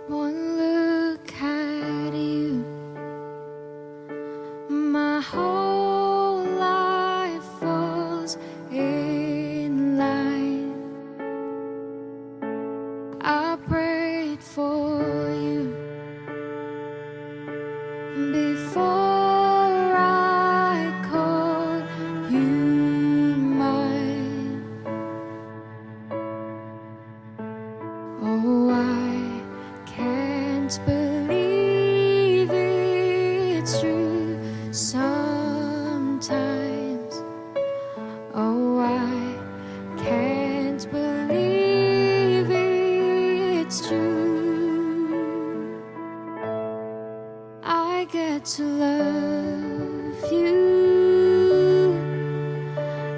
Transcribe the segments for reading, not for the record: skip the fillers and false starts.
One look at you, my whole life falls in line. I prayed for you before I called you mine. Oh, I can't believe it's true sometimes. Oh, I can't believe it's true. I get to love you.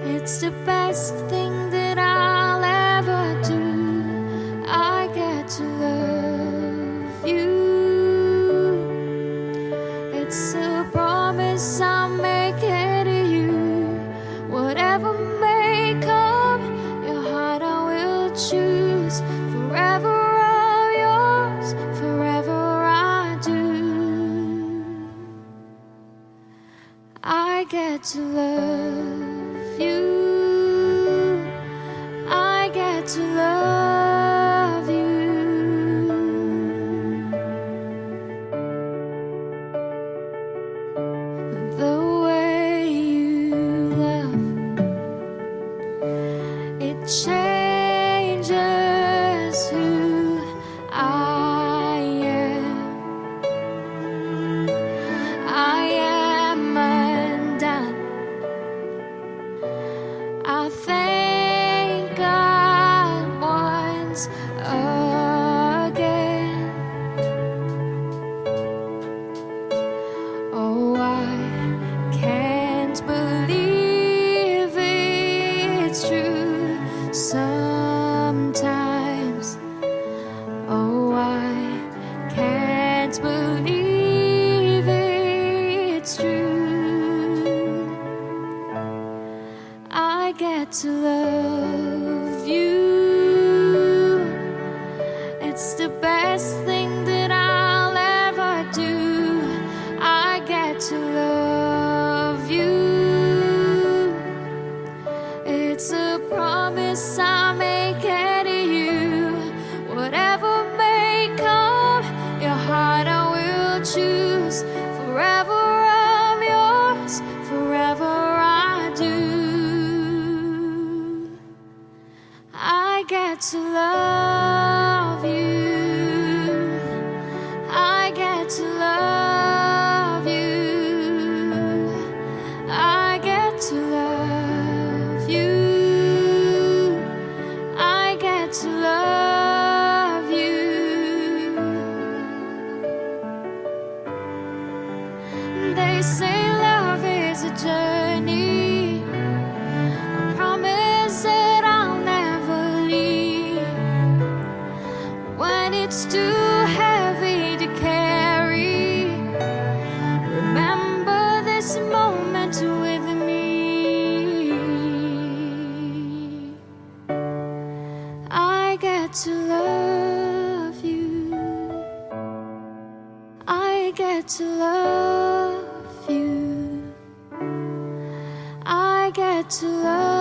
It's the best thing that I'll ever do. I get to love you. It's a promise I'll make it to you. Whatever may come, your heart I will choose. Forever I'm yours, forever I do. I get to love you. I get to love you. The way you love, it changes who I am. I am undone. I thank God once again. Oh, I can't believe it's true sometimes. Oh, I can't believe it's true. I get to love you. It's the best thing that I'll ever do. I get to love you. It's a promise I make it to you. Whatever may come, your heart I will choose. Forever I'm yours, forever I do. I get to love you. I get to love you. I get to love you. I get to love you. They say love is a journey, a promise that I'll never leave. When it's too heavy to carry, remember this moment with me. I get to love you. I get to love you. I get to love